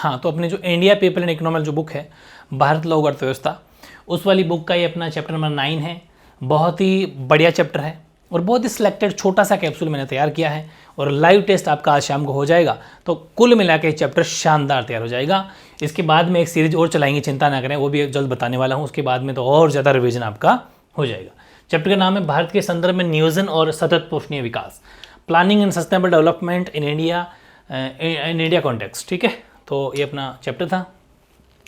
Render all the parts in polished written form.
हाँ, तो अपने जो इंडिया पीपल एंड इकोनॉमी जो बुक है, भारत लोक अर्थव्यवस्था, उस वाली बुक का ये अपना चैप्टर नंबर 9 है। बहुत ही बढ़िया चैप्टर है और बहुत ही सिलेक्टेड छोटा सा कैप्सूल मैंने तैयार किया है और लाइव टेस्ट आपका आज शाम को हो जाएगा। तो कुल मिला के चैप्टर शानदार तैयार हो जाएगा। इसके बाद में एक सीरीज और चलाएंगे, चिंता ना करें, वो भी जल्द बताने वाला हूँ। उसके बाद में तो और ज़्यादा रिवीजन आपका हो जाएगा। चैप्टर का नाम है भारत के संदर्भ में नियोजन और सतत पोषणीय विकास, planning and sustainable development in India context. ठीक है, तो ये अपना चैप्टर था।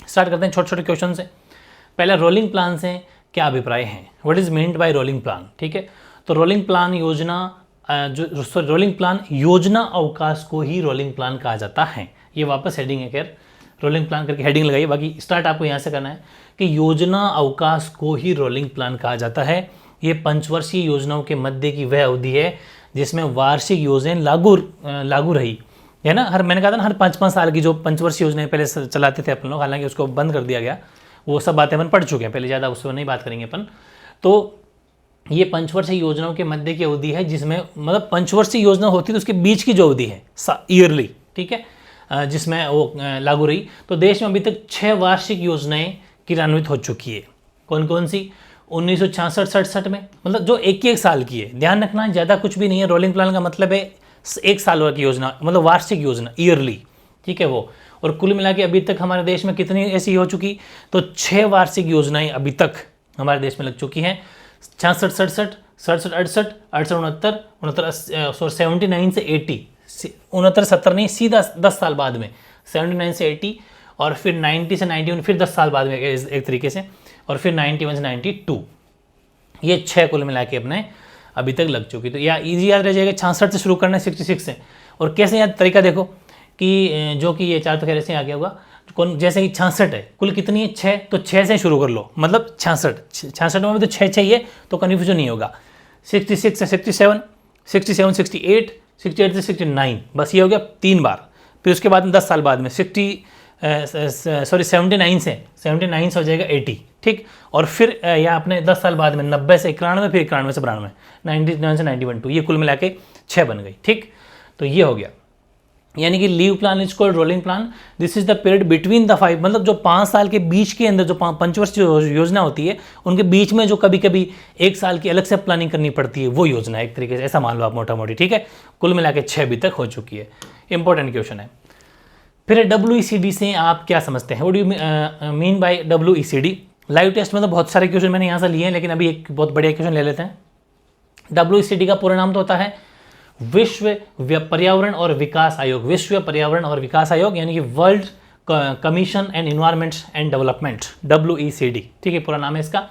स्टार्ट करते हैं छोटे छोटे क्वेश्चन से। पहला, रोलिंग प्लान से क्या अभिप्राय है? What is meant by rolling plan? ठीक है, तो रोलिंग प्लान योजना अवकाश को ही रोलिंग प्लान कहा जाता है। ये वापस हेडिंग है, खैर रोलिंग प्लान करके हेडिंग लगाइए। बाकी स्टार्ट आपको यहाँ से करना है कि योजना अवकाश को ही रोलिंग प्लान कहा जाता है। ये पंचवर्षीय योजनाओं के मध्य की वह अवधि है जिसमें वार्षिक योजनाएं लागू रही है ना। मैंने कहा था ना, हर 5-5 साल की जो पंचवर्षीय योजनाएं पहले चलाते थे अपन लोग, हालांकि उसको बंद कर दिया गया। वो सब बातें अपन पढ़ चुके हैं पहले, ज़्यादा उससे नहीं बात करेंगे अपन। तो ये पंचवर्षीय योजनाओं के मध्य की अवधि है जिसमें, मतलब पंचवर्षीय योजना होती है तो उसके बीच की जो अवधि है ईयरली, ठीक है, जिसमें वो लागू रही। तो देश में अभी तक 6 वार्षिक योजनाएं क्रियान्वित हो चुकी है। कौन कौन सी? 1966-67 में, मतलब जो एक साल की है। ध्यान रखना, ज़्यादा कुछ भी नहीं है। रोलिंग प्लान का मतलब है 1 साल की योजना, मतलब वार्षिक योजना, ईयरली, ठीक है वो। और कुल मिला के अभी तक हमारे देश में कितनी ऐसी हो चुकी? तो 6 वार्षिक योजनाएं अभी तक हमारे देश में लग चुकी हैं। 66-67, 67-68, 68-69, 79 से 80, 69-70 नहीं, सीधा 10 साल बाद में 79 से 80, और फिर 90 से 91 फिर 10 साल बाद में एक तरीके से, और फिर 91 से 92। ये 6 कुल मिला के अपने अभी तक लग चुकी। तो या इजी याद रह जाएगा, 66 से शुरू करना है, 66 से। और कैसे याद, तरीका देखो कि जो कि ये 4 तो खैर से आ गया होगा। जैसे कि 66 है, कुल कितनी है? 6, तो 6 से शुरू कर लो, मतलब 66 में भी तो 6 चाहिए, तो कन्फ्यूजन नहीं होगा। 66 से 67, 67 68, 68 से 69, बस ये हो गया 3 बार। फिर उसके बाद में 10 साल बाद में 79 से हो जाएगा 80, ठीक। और फिर यहाँ अपने 10 साल बाद में 90 से 91, फिर 91 से 92, 99 से 91, ये कुल मिला के 6 बन गई, ठीक। तो ये हो गया, यानी कि leave plan is called rolling plan. This is the period between the 5, मतलब जो 5 साल के बीच के अंदर जो पंचवर्षीय योजना होती है, उनके बीच में जो कभी कभी 1 साल की अलग से प्लानिंग करनी पड़ती है, वो योजना है एक तरीके से, ऐसा मान लो आप मोटा मोटी, ठीक है। कुल मिला के 6 अभी तक हो चुकी है। इंपॉर्टेंट क्वेश्चन है। फिर WECD से आप क्या समझते हैं? What do you mean by WECD? Live test में तो बहुत सारे क्वेश्चन मैंने यहाँ से लिए हैं, लेकिन अभी एक बहुत बढ़िया क्वेश्चन ले लेते हैं। WECD का पूरा नाम तो होता है विश्व पर्यावरण और विकास आयोग। विश्व पर्यावरण और विकास आयोग, यानी कि world commission and environment and development, WECD, ठीक है, पूरा नाम है इसका।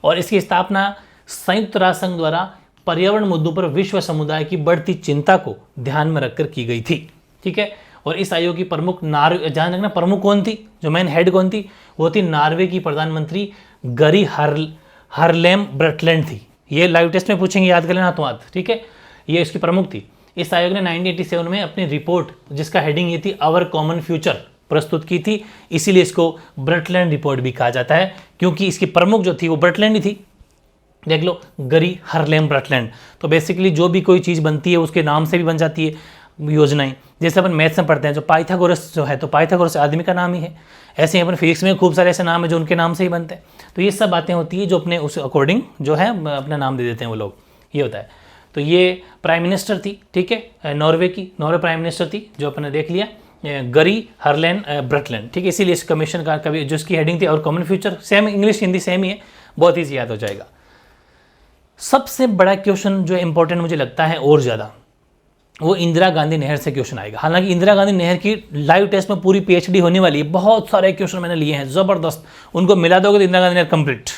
और इसकी स्थापना संयुक्त राष्ट्र संघ द्वारा पर्यावरण मुद्दों पर विश्व समुदाय की बढ़ती चिंता को ध्यान में रखकर की गई थी, ठीक है। और इस आयोग की प्रमुख ध्यान रखना, प्रमुख कौन थी, जो मेन हेड कौन थी? वो थी नॉर्वे की प्रधानमंत्री गरी हरलेम ब्रटलैंड थी। ये लाइव टेस्ट में पूछेंगे, याद कर लेना तो याद, ठीक है। ये इसकी प्रमुख थी। इस आयोग ने 1987 में अपनी रिपोर्ट, जिसका हेडिंग ये थी आवर कॉमन फ्यूचर, प्रस्तुत की थी। इसीलिए इसको ब्रटलैंड रिपोर्ट भी कहा जाता है, क्योंकि इसकी प्रमुख जो थी वो ब्रटलैंड ही थी। देख लो, गरी हरलेम ब्रटलैंड। तो बेसिकली जो भी कोई चीज़ बनती है उसके नाम से भी बन जाती है योजनाएं। जैसे अपन मैथ्स में पढ़ते हैं, जो पाइथागोरस जो है, तो पाइथागोरस आदमी का नाम ही है। ऐसे ही अपन फिजिक्स में खूब सारे ऐसे नाम है जो उनके नाम से ही बनते हैं। तो ये सब बातें होती है जो अपने उस अकॉर्डिंग जो है अपना नाम दे देते हैं वो लोग, ये होता है। तो ये प्राइम मिनिस्टर थी, ठीक है, नॉर्वे की, नॉर्वे प्राइम मिनिस्टर थी, जो अपने देख लिया, गरी हरलेन ब्रटलैंड, ठीक है। इसीलिए इस कमीशन का कभी जो इसकी हेडिंग थी और common future, same English Hindi same ही है, बहुत ईजी याद हो जाएगा। सबसे बड़ा क्वेश्चन जो इंपॉर्टेंट मुझे लगता है और ज़्यादा, वो इंदिरा गांधी नहर से क्वेश्चन आएगा। हालांकि इंदिरा गांधी नहर की लाइव टेस्ट में पूरी PhD होने वाली है, बहुत सारे क्वेश्चन मैंने लिए हैं ज़बरदस्त। उनको मिला दोगे तो इंदिरा गांधी नहर कंप्लीट।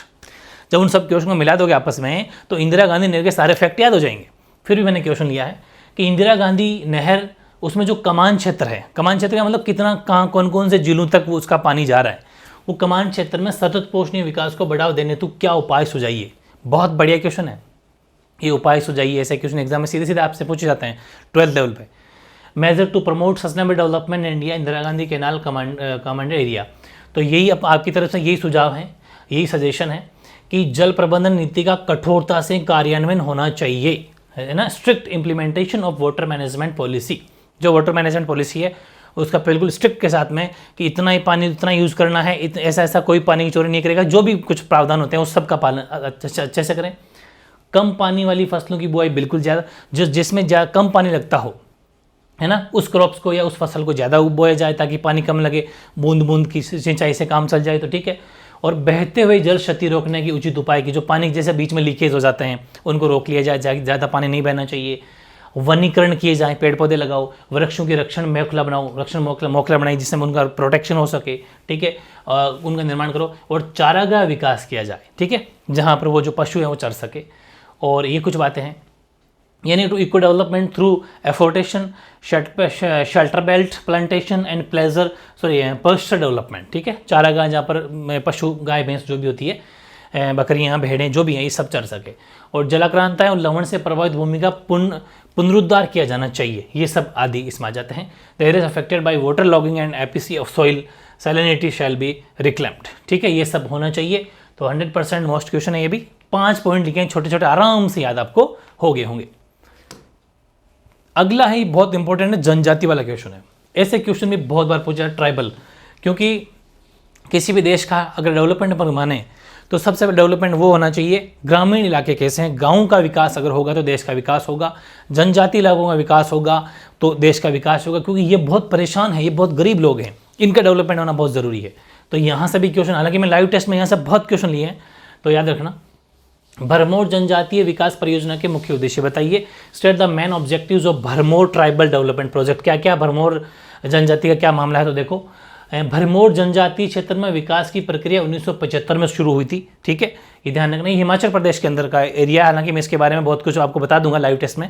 जब उन सब क्वेश्चन को मिला दोगे आपस में, तो इंदिरा गांधी नहर के सारे फैक्ट याद हो जाएंगे। फिर भी मैंने क्वेश्चन लिया है कि इंदिरा गांधी नहर, उसमें जो कमान क्षेत्र है, कमान क्षेत्र का मतलब कितना, कहाँ कौन कौन से जिलों तक वो उसका पानी जा रहा है, वो कमान क्षेत्र में सतत पोषणीय विकास को बढ़ावा देने तो क्या उपाय सुझाइए। बहुत बढ़िया क्वेश्चन है ये, उपाय सुझाइए। ऐसे क्वेश्चन एग्जाम में सीधे सीधे आपसे पूछे जाते हैं 12th लेवल पे। Major to promote sustainable development in India, Indira Gandhi canal command area. तो यही आपकी तरफ से यही सुझाव है, यही सजेशन है कि जल प्रबंधन नीति का कठोरता से कार्यान्वयन होना चाहिए, है ना। Strict implementation of water management policy, जो वाटर मैनेजमेंट पॉलिसी है उसका बिल्कुल स्ट्रिक्ट के साथ में कि इतना ही पानी उतना यूज़ करना है, ऐसा ऐसा कोई पानी की चोरी नहीं करेगा, जो भी कुछ प्रावधान होते हैं उस सब का पालन अच्छे से करें। कम पानी वाली फसलों की बुआई बिल्कुल ज़्यादा, जिसमें कम पानी लगता हो, है ना, उस क्रॉप्स को या उस फसल को ज़्यादा बोया जाए ताकि पानी कम लगे, बूंद बूंद की सिंचाई से काम चल जाए तो ठीक है। और बहते हुए जल क्षति रोकने की उचित उपाय की, जो पानी जैसे बीच में लीकेज हो जाते हैं उनको रोक लिया जाए, ज़्यादा पानी नहीं बहना चाहिए। वनीकरण किए जाएँ, पेड़ पौधे लगाओ, वृक्षों की रक्षण मोखला बनाओ, रक्षण मोखला बनाई जिससे उनका प्रोटेक्शन हो सके, ठीक है, उनका निर्माण करो। और चारागाह विकास किया जाए, ठीक है, जहाँ पर वो जो पशु हैं वो चर सके। और ये कुछ बातें हैं, यानी to eco development through afforestation, shelter belt plantation and pasture development, ठीक है, चारागाह जहाँ पर पशु गाय भैंस जो भी होती है, बकरियाँ भेड़ें जो भी हैं ये सब चर सके। और जलाक्रांताएं और लवण से प्रभावित भूमि का पुनरुद्धार किया जाना चाहिए, ये सब आदि इसमें आ जाते हैं। The area affected by water logging and APC of soil salinity shall be reclaimed, ठीक है, ये सब होना चाहिए। तो 100% मोस्ट क्वेश्चन है ये भी। 5 पॉइंट लिखे हैं छोटे छोटे, आराम से याद आपको हो गए होंगे। अगला है बहुत इंपॉर्टेंट है, जनजाति वाला क्वेश्चन है। ऐसे क्वेश्चन भी बहुत बार पूछा है, ट्राइबल, क्योंकि किसी भी देश का अगर डेवलपमेंट पर माने तो सबसे पहले डेवलपमेंट वो होना चाहिए, ग्रामीण इलाके कैसे हैं, गाँव का विकास अगर होगा तो देश का विकास होगा, जनजाति इलाकों का विकास होगा तो देश का विकास होगा, क्योंकि ये बहुत परेशान है, ये बहुत गरीब लोग हैं, इनका डेवलपमेंट होना बहुत ज़रूरी है। तो यहाँ से भी क्वेश्चन, हालांकि मैं लाइव टेस्ट में यहाँ से बहुत क्वेश्चन लिए हैं, तो याद रखना। भरमौर जनजातीय विकास परियोजना के मुख्य उद्देश्य बताइए। State the main objectives of Bharmour tribal development project. क्या क्या भरमौर जनजाति का क्या मामला है, तो देखो, भरमौर जनजातीय क्षेत्र में विकास की प्रक्रिया 1975 में शुरू हुई थी, ठीक है, ये ध्यान रखना। ये हिमाचल प्रदेश के अंदर का एरिया, हालांकि मैं इसके बारे में बहुत कुछ आपको बता दूंगा लाइव टेस्ट में,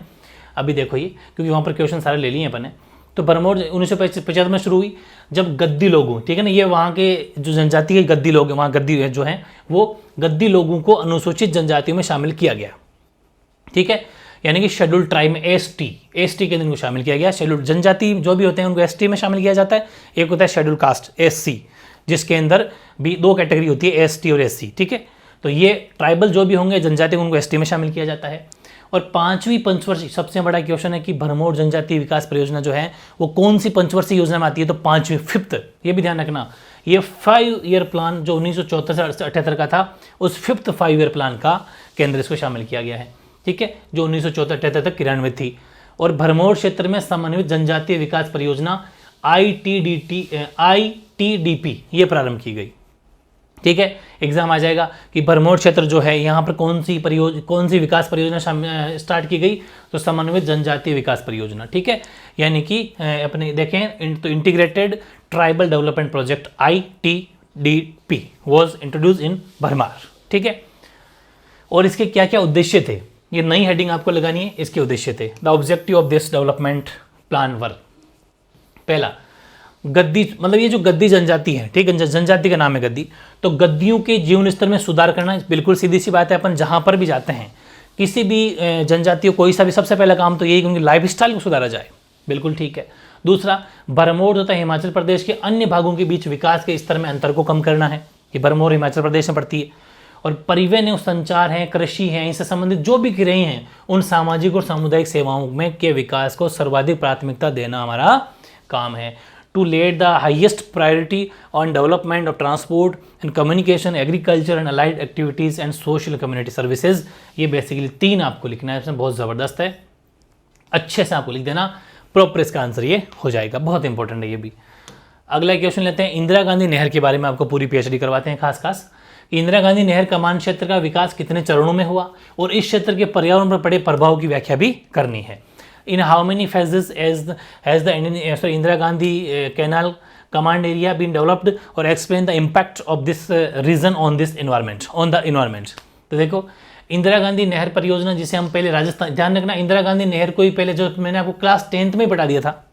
अभी देखो ये, क्योंकि वहाँ पर क्वेश्चन सारे ले लिए हैं अपन ने। तो भरमौर 1975 में शुरू हुई, जब गद्दी लोगों, ठीक है ना, ये वहाँ के जो जनजाति के गद्दी लोग हैं, वहाँ गद्दी जो हैं वो गद्दी लोगों को अनुसूचित जनजातियों में शामिल किया गया, ठीक है, यानी कि शेड्यूल्ड ट्राइब में एसटी के अंदर इनको शामिल किया गया। शेड्यूल्ड जनजाति जो भी होते हैं उनको एसटी में शामिल किया जाता है। एक होता है शेड्यूल कास्ट एससी, जिसके अंदर भी 2 कैटेगरी होती है, एसटी और एससी, ठीक है। तो ये ट्राइबल जो भी होंगे जनजाति उनको एसटी में शामिल किया जाता है। और 5वीं पंचवर्षीय, सबसे बड़ा क्वेश्चन है कि भरमौर जनजातीय विकास परियोजना जो है वो कौन सी पंचवर्षीय योजना में आती है, तो 5वीं, 5th, ये भी ध्यान रखना। ये 5 ईयर प्लान जो 1974 से 78 का था, उस 5th 5 ईयर प्लान का के अंदर इसको शामिल किया गया है, ठीक है, जो 1974-78 तक क्रियान्वित थी। और भरमौर क्षेत्र में समन्वित जनजातीय विकास परियोजना ITDP ये प्रारंभ की गई, ठीक है। एग्जाम आ जाएगा कि भरमौर क्षेत्र जो है यहाँ पर कौन सी विकास परियोजना स्टार्ट की गई, तो समन्वित जनजातीय विकास परियोजना, ठीक है, यानी कि अपने देखें तो integrated tribal development project ITDP was introduce इन भरमार, ठीक है। और इसके क्या क्या उद्देश्य थे, ये नई हेडिंग आपको लगानी है, इसके उद्देश्य थे। The objective of this development plan were, पहला, गद्दी, मतलब ये जो गद्दी जनजाति है, ठीक है, जनजाति का नाम है गद्दी, तो गद्दियों के जीवन स्तर में सुधार करना बिल्कुल सीधी सी बात है। अपन जहाँ पर भी जाते हैं, किसी भी जनजातियों कोई सा भी, सबसे पहला काम तो यही कि उनकी लाइफ स्टाइल को सुधारा जाए, बिल्कुल ठीक है। दूसरा, भरमौर तथा हिमाचल प्रदेश के अन्य भागों के बीच विकास के स्तर में अंतर को कम करना है, कि भरमौर हिमाचल प्रदेश में पड़ती है। और परिवहन और संचार है, कृषि है, इससे संबंधित जो भी क्रियाएं हैं, उन सामाजिक और सामुदायिक सेवाओं में के विकास को सर्वाधिक प्राथमिकता देना हमारा काम है। To let the highest priority on development of transport and communication, agriculture and allied activities and social community services. ये बेसिकली 3 आपको लिखना है, इसमें बहुत ज़बरदस्त है, अच्छे से आपको लिख देना, प्रॉपर इसका आंसर ये हो जाएगा, बहुत इंपॉर्टेंट है ये भी। अगला क्वेश्चन लेते हैं, इंदिरा गांधी नहर के बारे में आपको पूरी PhD करवाते हैं। खास इंदिरा गांधी नहर कमान क्षेत्र का विकास कितने चरणों में हुआ, और इस क्षेत्र के पर्यावरण पर पड़े प्रभाव की व्याख्या भी करनी है। In how many phases has the Indira Gandhi canal command area been developed, और explain the impact of this region on this environment, on the environment. तो देखो, इंदिरा गांधी नहर परियोजना जिसे हम पहले राजस्थान, ध्यान रखना, इंदिरा गांधी नहर को ही पहले, जो मैंने आपको क्लास 10th में पढ़ा दिया था,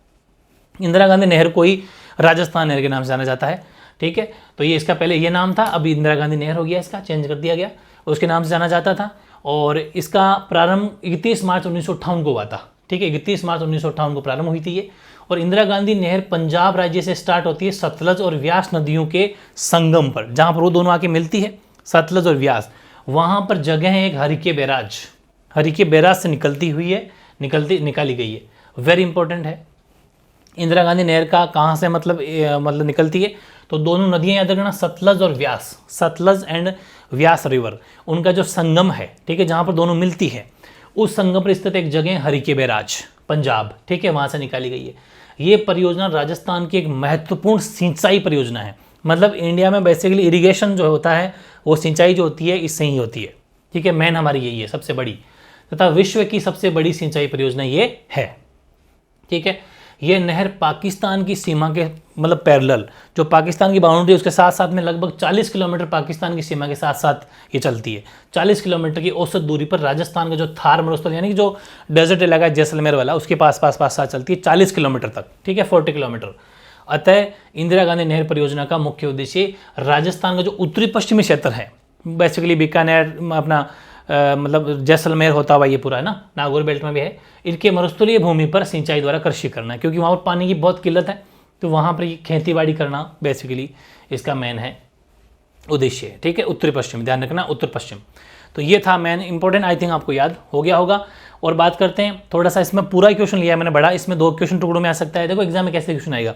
इंदिरा गांधी नहर को ही राजस्थान नहर के नाम से जाना जाता है, ठीक है। तो ये इसका पहले ये नाम था, अभी इंदिरा गांधी नहर हो गया, इसका चेंज कर दिया गया, उसके नाम से जाना जाता था। और इसका प्रारंभ 31 मार्च 1958 को हुआ था, ठीक है, 31 मार्च 1958 को प्रारंभ हुई थी ये। और इंदिरा गांधी नहर पंजाब राज्य से स्टार्ट होती है सतलज और व्यास नदियों के संगम पर, जहाँ पर वो दोनों आके मिलती है, सतलज और व्यास, वहाँ पर जगह है एक हरिके बैराज से निकलती हुई है, निकाली गई है, वेरी इंपॉर्टेंट है। इंदिरा गांधी नहर का कहाँ से मतलब निकलती है, तो दोनों नदियाँ याद रखना, सतलज और व्यास, सतलज एंड व्यास रिवर, उनका जो संगम है, ठीक है, जहाँ पर दोनों मिलती है, उस संगम पर स्थित एक जगह है हरिके बैराज, पंजाब, ठीक है, वहाँ से निकाली गई है। ये परियोजना राजस्थान की एक महत्वपूर्ण सिंचाई परियोजना है। मतलब इंडिया में बेसिकली इरिगेशन जो होता है, वो सिंचाई जो होती है इससे ही होती है, ठीक है, मेन हमारी यही है सबसे बड़ी, तथा विश्व की सबसे बड़ी सिंचाई परियोजना ये है, ठीक है। ये नहर पाकिस्तान की सीमा के मतलब पैरेलल, जो पाकिस्तान की बाउंड्री उसके साथ साथ में लगभग 40 किलोमीटर पाकिस्तान की सीमा के साथ साथ ये चलती है। 40 किलोमीटर की औसत दूरी पर राजस्थान का जो थार मरुस्थल यानी कि जो डेजर्ट इलाका है जैसलमेर वाला, उसके पास साथ चलती है 40 किलोमीटर तक, ठीक है, 40 किलोमीटर। अतः इंदिरा गांधी नहर परियोजना का मुख्य उद्देश्य राजस्थान का जो उत्तरी पश्चिमी क्षेत्र है, बेसिकली बीकानेर अपना मतलब जैसलमेर होता हुआ ये पूरा है ना, नागौर बेल्ट में भी है, इनके मरुस्थलीय भूमि पर सिंचाई द्वारा कृषि करना है, क्योंकि वहाँ पर पानी की बहुत किल्लत है, तो वहाँ पर खेती बाड़ी करना बेसिकली इसका मेन है उद्देश्य है, ठीक है। उत्तरी पश्चिम, ध्यान रखना उत्तर पश्चिम। तो ये था मेन इंपॉर्टेंट, आई थिंक आपको याद हो गया होगा। और बात करते हैं थोड़ा सा, इसमें पूरा क्वेश्चन लिया है मैंने बड़ा, इसमें 2 क्वेश्चन टुकड़ों में आ सकता है। देखो एग्जाम में कैसे क्वेश्चन आएगा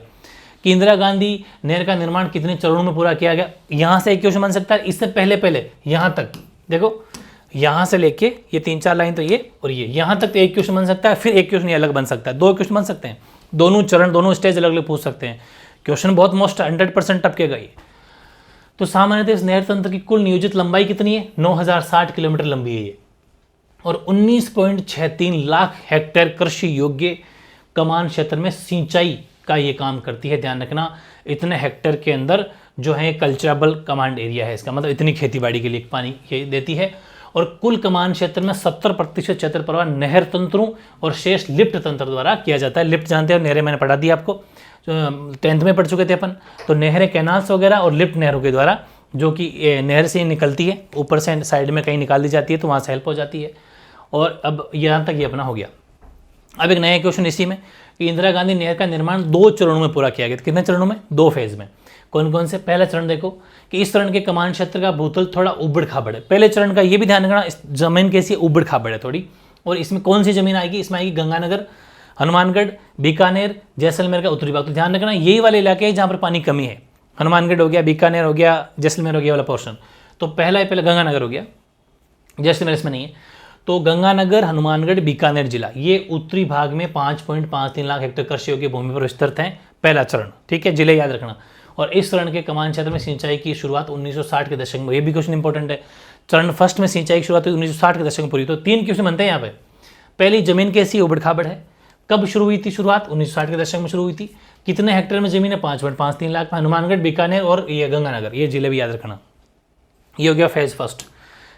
कि इंदिरा गांधी नहर का निर्माण कितने चरणों में पूरा किया गया, यहाँ से एक क्वेश्चन बन सकता है। इससे पहले यहाँ तक देखो, यहाँ से लेके ये 3-4 लाइन तो ये और ये यहाँ तक तो एक क्वेश्चन बन सकता है, फिर एक क्वेश्चन ये अलग बन सकता है, 2 क्वेश्चन बन सकते हैं, दोनों चरण दोनों स्टेज अलग अलग पूछ सकते हैं। क्वेश्चन बहुत मोस्ट 100% टपकेगा ये। तो सामान्यतः इस नहर तंत्र की कुल नियोजित लंबाई कितनी है, 9060 किलोमीटर लंबी है ये, और 19.63 लाख हेक्टेयर कृषि योग्य कमान क्षेत्र में सिंचाई का ये काम करती है। ध्यान रखना, इतने हेक्टेयर के अंदर जो है कल्चरेबल कमांड एरिया है इसका, मतलब इतनी खेतीबाड़ी के लिए पानी ये देती है। और कुल कमान क्षेत्र में 70% क्षेत्र प्रवाह नहर तंत्रों और शेष लिफ्ट तंत्र द्वारा किया जाता है। लिफ्ट जानते हो, नहरें मैंने पढ़ा दी आपको, 10th में पढ़ चुके थे अपन। तो नहरें कैनाल्स वगैरह और लिफ्ट नहरों के द्वारा, जो कि नहर से निकलती है, ऊपर से साइड में कहीं निकाल दी जाती है, तो वहाँ से हेल्प हो जाती है। और अब यहाँ तक ये अपना हो गया। अब एक नया क्वेश्चन इसी में कि इंदिरा गांधी नहर का निर्माण 2 चरणों में पूरा किया गया। कितने चरणों में? 2 फेज में। कौन कौन से? पहला चरण देखो कि इस चरण के कमान क्षेत्र का भूतल थोड़ा उबड़ खाबड़ है। पहले चरण का ये भी ध्यान रखना, इस जमीन कैसी उबड़ खाबड़ है थोड़ी। और इसमें कौन सी जमीन आएगी? इसमें आएगी गंगानगर, हनुमानगढ़, बीकानेर, जैसलमेर का उत्तरी भाग। तो ध्यान रखना यही वाले इलाके हैं जहाँ पर पानी कमी है। हनुमानगढ़ हो गया, बीकानेर हो गया, जैसलमेर हो गया वाला पोर्शन। तो पहले गंगानगर हो गया, जैसलमेर इसमें नहीं है। तो गंगानगर, हनुमानगढ़, बीकानेर जिला ये उत्तरी भाग में 5.53 लाख हेक्टेयर कृषि योग्य भूमि पर विस्तृत हैं। पहला चरण, ठीक है, जिले याद रखना। और इस चरण के कमान क्षेत्र में सिंचाई की शुरुआत 1960 के दशक में। ये भी क्वेश्चन इंपॉर्टेंट है। चरण फर्स्ट में सिंचाई की शुरुआत 1960 के दशक में पूरी। तो 3 क्वेश्चन बनते हैं यहाँ पे। पहली, जमीन कैसी उबड़ खाबड़ है, कब शुरू हुई थी शुरुआत? 1960 के दशक में शुरू हुई थी। कितने हेक्टेयर में जमीन है? 5.53 लाख। हनुमानगढ़, बीकानेर और ये गंगानगर, ये जिले भी याद रखना। ये हो गया फेज फर्स्ट।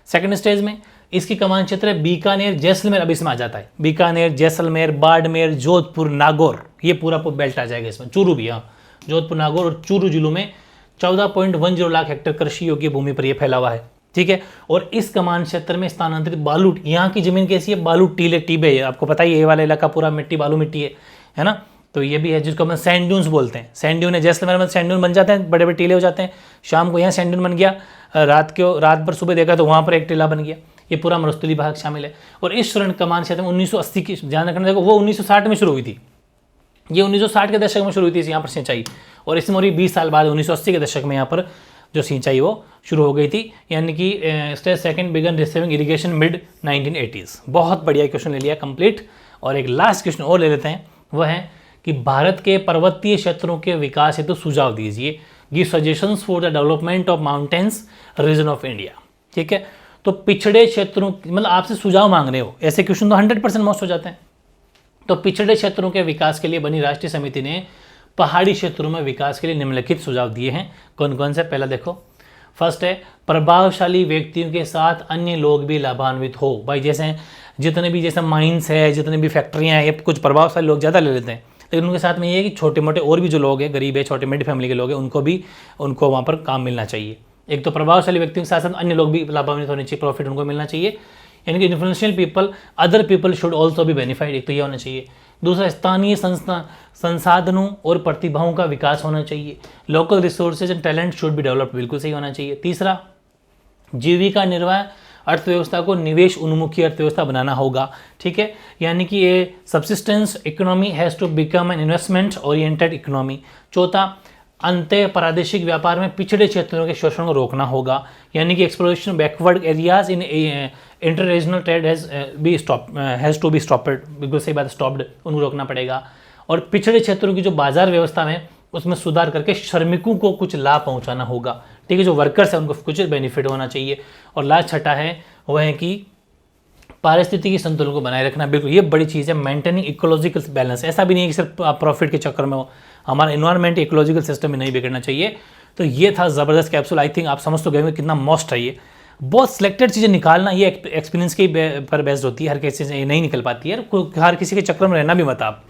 सेकंड स्टेज में इसकी कमान क्षेत्र है बीकानेर, जैसलमेर, अब इसमें आ जाता है बीकानेर, जैसलमेर, बाड़मेर, जोधपुर, नागौर, ये पूरा बेल्ट आ जाएगा इसमें। चूरू भी, हाँ, जोधपुर, नागौर और चूरू जिलों में 14.10 लाख हेक्टेयर कृषि योग्य भूमि पर यह फैला हुआ है, ठीक है। और इस कमान क्षेत्र में स्थानांतरित बालू, यहाँ की जमीन कैसी है? बालू टीले टीबे, आपको पता ही है ये वाला इलाका पूरा मिट्टी बालू मिट्टी है ना। तो ये भी है जिसको हम सैंड ड्यून्स बोलते हैं। सैंड ड्यून है, जैसलमेर में सैंड ड्यून बन जाते हैं, बड़े बड़े टीले हो जाते हैं। शाम को यहाँ सैंड ड्यून बन गया, रात भर सुबह देखा तो वहाँ पर एक टीला बन गया। ये पूरा मरुस्थलीय भाग शामिल है। और इस चरण कमान क्षेत्र में 1980 की, ध्यान रखना, देखो वो 1960 में शुरू हुई थी, ये 1960 के दशक में शुरू हुई थी यहाँ पर सिंचाई। और इसमें और 20 साल बाद 1980 के दशक में यहाँ पर जो सिंचाई वो शुरू हो गई थी। यानी कि stage second began receiving irrigation mid 1980s। बहुत बढ़िया क्वेश्चन ले लिया कंप्लीट। और एक लास्ट क्वेश्चन और ले लेते हैं, वह है कि भारत के पर्वतीय क्षेत्रों के विकास हेतु सुझाव दीजिए। Give suggestions for the development of mountains region of India, ठीक है। तो पिछड़े क्षेत्रों, मतलब आपसे सुझाव मांग रहे हो, ऐसे क्वेश्चन तो 100% मोस्ट हो जाते हैं। तो पिछड़े क्षेत्रों के विकास के लिए बनी राष्ट्रीय समिति ने पहाड़ी क्षेत्रों में विकास के लिए निम्नलिखित सुझाव दिए हैं। कौन कौन से? पहला देखो, फर्स्ट है प्रभावशाली व्यक्तियों के साथ अन्य लोग भी लाभान्वित हो। भाई जैसे जितने भी जैसे माइंस है, जितने भी फैक्ट्रियाँ हैं, ये कुछ प्रभावशाली लोग ज़्यादा ले लेते हैं, लेकिन उनके साथ में ये है कि छोटे मोटे और भी जो लोग हैं, गरीब है, छोटे मिड फैमिली के लोग हैं, उनको वहाँ पर काम मिलना चाहिए। एक तो प्रभावशाली व्यक्तियों के साथ साथ अन्य लोग भी लाभान्वित होने चाहिए, प्रॉफिट उनको मिलना चाहिए। यानी कि influential people, other people should also भी बेनिफाइड, एक तो ये होना चाहिए। दूसरा, स्थानीय संसाधनों और प्रतिभाओं का विकास होना चाहिए। Local resources and talent should be developed, बिल्कुल सही होना चाहिए। तीसरा, जीविका निर्वाह अर्थव्यवस्था को निवेश उन्मुखी अर्थव्यवस्था बनाना होगा, ठीक है। यानी कि ये subsistence economy has to become an investment oriented economy. चौथा, अंतः प्रादेशिक व्यापार में पिछड़े क्षेत्रों के शोषण को रोकना होगा, यानी कि exploration backward areas in inter regional trade has to be stopped, बिल्कुल सही बात, स्टॉप्ड, उनको रोकना पड़ेगा। और पिछड़े क्षेत्रों की जो बाजार व्यवस्था में उसमें सुधार करके श्रमिकों को कुछ लाभ पहुंचाना होगा, ठीक है, जो वर्कर्स हैं उनको कुछ बेनिफिट होना चाहिए। और लास्ट छठा है वह है कि पारिस्थितिकी संतुलन को बनाए रखना, बिल्कुल ये बड़ी चीज़ है, मेंटेनिंग इकोलॉजिकल बैलेंस। ऐसा भी नहीं है कि सिर्फ प्रॉफिट के चक्कर में हो, हमारा इन्वायरमेंट इकोलॉजिकल सिस्टम में नहीं बिगड़ना चाहिए। तो ये था ज़बरदस्त कैप्सूल। आई थिंक आप समझ तो गए होंगे कितना मस्त है ये। बहुत सिलेक्टेड चीज़ें निकालना ये एक्सपीरियंस के पर बेस्ड होती है, हर किसी से नहीं निकल पाती है, हर किसी के चक्कर में रहना भी मत आप।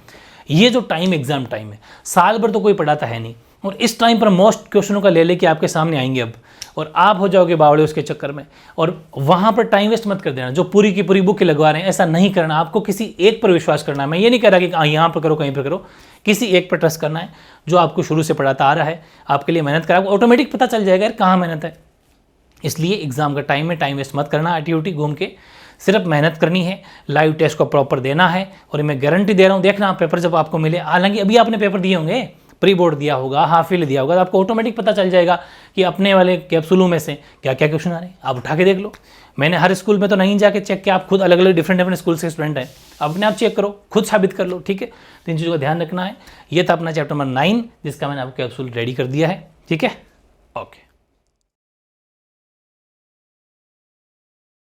ये जो टाइम एग्जाम टाइम है, साल भर तो कोई पढ़ाता है नहीं, और इस टाइम पर मोस्ट क्वेश्चनों का ले लेके आपके सामने आएंगे अब, और आप हो जाओगे बावड़े उसके चक्कर में। और वहाँ पर टाइम वेस्ट मत कर देना, जो पूरी की पूरी बुक लगवा रहे हैं ऐसा नहीं करना। आपको किसी एक पर विश्वास करना है। मैं ये नहीं कह रहा कि यहाँ पर करो कहीं पर करो, किसी एक पर ट्रस्ट करना है जो आपको शुरू से पढ़ाता आ रहा है, आपके लिए मेहनत करा, ऑटोमेटिक पता चल जाएगा यार कहाँ मेहनत है। इसलिए एग्जाम का टाइम में टाइम वेस्ट मत करना, आटी घूम के, सिर्फ मेहनत करनी है, लाइव टेस्ट को प्रॉपर देना है। और मैं गारंटी दे रहा हूँ, देखना पेपर जब आपको मिले, हालांकि अभी आपने पेपर दिए होंगे, प्री बोर्ड दिया होगा, हाफ ईयरली दिया होगा, तो आपको ऑटोमेटिक पता चल जाएगा कि अपने वाले कैप्सूलों में से क्या क्या क्वेश्चन आ रहे हैं। आप उठा के देख लो। मैंने हर स्कूल में तो नहीं जाके चेक किया, आप खुद अलग अलग डिफरेंट स्कूल से स्टूडेंट हैं, अपने आप चेक करो, खुद साबित कर लो, ठीक है। तो इन चीज़ों का ध्यान रखना है। ये था अपना चैप्टर नंबर 9 जिसका मैंने आपको कैप्सूल रेडी कर दिया है, ठीक है, ओके।